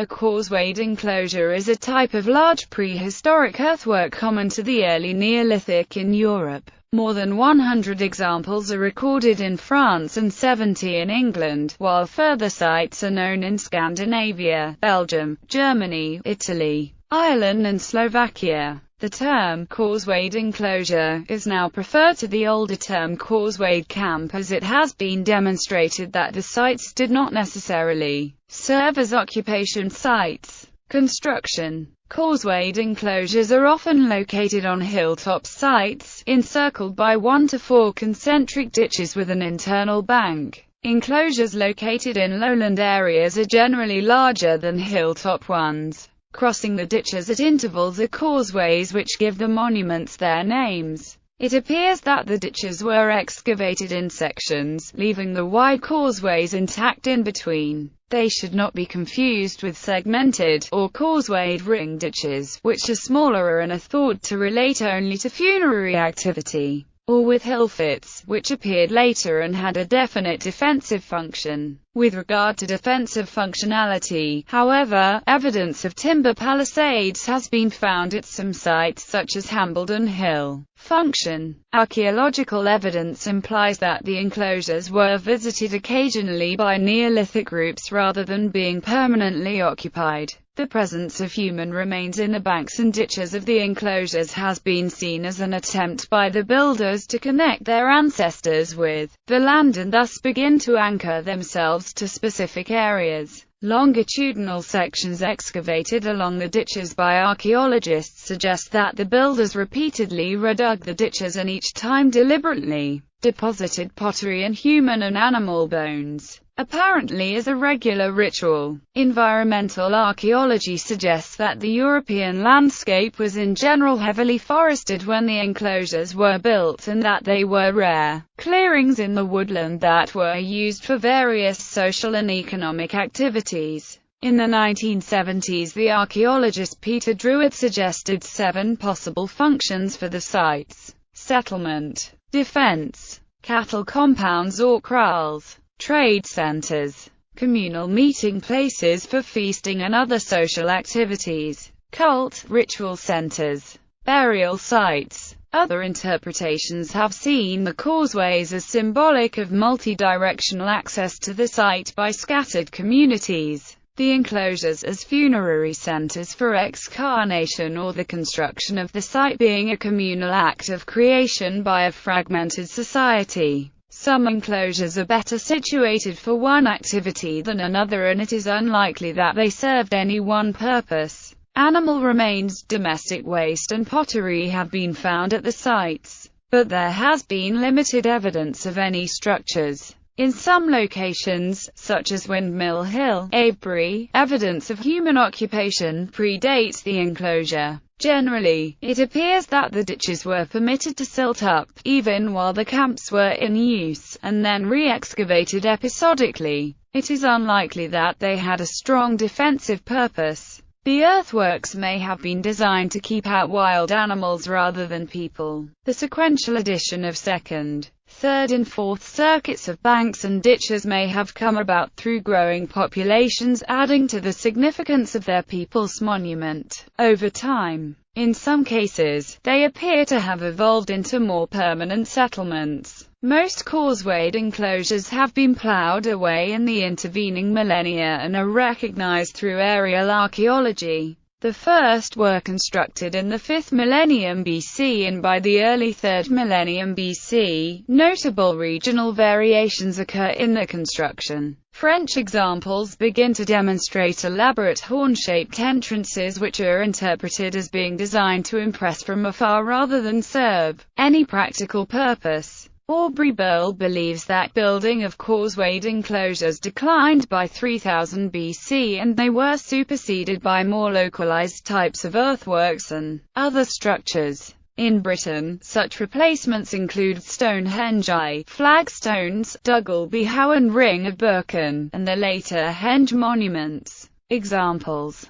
A causewayed enclosure is a type of large prehistoric earthwork common to the early Neolithic in Europe. More than 100 examples are recorded in France and 70 in England, while further sites are known in Scandinavia, Belgium, Germany, Italy, Ireland and Slovakia. The term causewayed enclosure is now preferred to the older term causewayed camp, as it has been demonstrated that the sites did not necessarily serve as occupation sites. Construction. Causewayed enclosures are often located on hilltop sites, encircled by 1 to 4 concentric ditches with an internal bank. Enclosures located in lowland areas are generally larger than hilltop ones. Crossing the ditches at intervals are causeways, which give the monuments their names. It appears that the ditches were excavated in sections, leaving the wide causeways intact in between. They should not be confused with segmented, or causewayed ring ditches, which are smaller and are thought to relate only to funerary activity, or with hillfits, which appeared later and had a definite defensive function. With regard to defensive functionality, however, evidence of timber palisades has been found at some sites such as Hambledon Hill. Function. Archaeological evidence implies that the enclosures were visited occasionally by Neolithic groups rather than being permanently occupied. The presence of human remains in the banks and ditches of the enclosures has been seen as an attempt by the builders to connect their ancestors with the land and thus begin to anchor themselves to specific areas. Longitudinal sections excavated along the ditches by archaeologists suggest that the builders repeatedly redug the ditches and each time deliberately deposited pottery and human and animal bones, apparently as a regular ritual. Environmental archaeology suggests that the European landscape was in general heavily forested when the enclosures were built, and that they were rare clearings in the woodland that were used for various social and economic activities. In the 1970s, the archaeologist Peter Druitt suggested 7 possible functions for the sites: settlement, defense, cattle compounds or kraals, trade centers, communal meeting places for feasting and other social activities, cult, ritual centers, burial sites. Other interpretations have seen the causeways as symbolic of multi-directional access to the site by scattered communities, the enclosures as funerary centers for excarnation, or the construction of the site being a communal act of creation by a fragmented society. Some enclosures are better situated for one activity than another, and it is unlikely that they served any one purpose. Animal remains, domestic waste and pottery have been found at the sites, but there has been limited evidence of any structures. In some locations, such as Windmill Hill, Avebury, evidence of human occupation predates the enclosure. Generally, it appears that the ditches were permitted to silt up, even while the camps were in use, and then re-excavated episodically. It is unlikely that they had a strong defensive purpose. The earthworks may have been designed to keep out wild animals rather than people. The sequential addition of second, third and fourth circuits of banks and ditches may have come about through growing populations, adding to the significance of their people's monument. Over time, in some cases, they appear to have evolved into more permanent settlements. Most causewayed enclosures have been ploughed away in the intervening millennia and are recognized through aerial archaeology. The first were constructed in the 5th millennium BC and by the early 3rd millennium BC. Notable regional variations occur in the construction. French examples begin to demonstrate elaborate horn-shaped entrances which are interpreted as being designed to impress from afar rather than serve any practical purpose. Aubrey-Burle believes that building of causewayed enclosures declined by 3000 BC and they were superseded by more localized types of earthworks and other structures. In Britain, such replacements include Stonehenge, flagstones, Duggelby Howe and Ring of Birken, and the later Henge monuments. Examples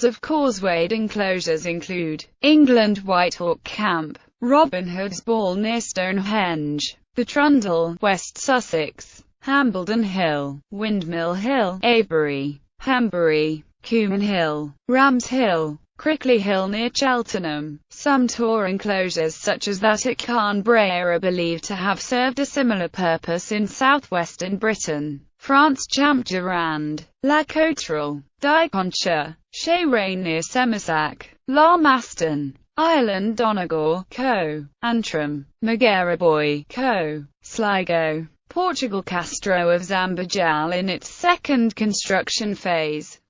of causewayed enclosures include England Whitehawk Camp, Robin Hood's Ball near Stonehenge, the Trundle, West Sussex, Hambledon Hill, Windmill Hill, Avebury, Hembury, Cuman Hill, Rams Hill, Crickley Hill near Cheltenham. Some tor enclosures such as that at Carnbray are believed to have served a similar purpose in southwestern Britain, France. Champdurand, La Coterelle, Diconshire, Chez Rain near Semisac, Larmaston, Ireland. Donegal, Co. Antrim, Magaraboy, Co. Sligo, Portugal. Castro of Zambajal in its second construction phase.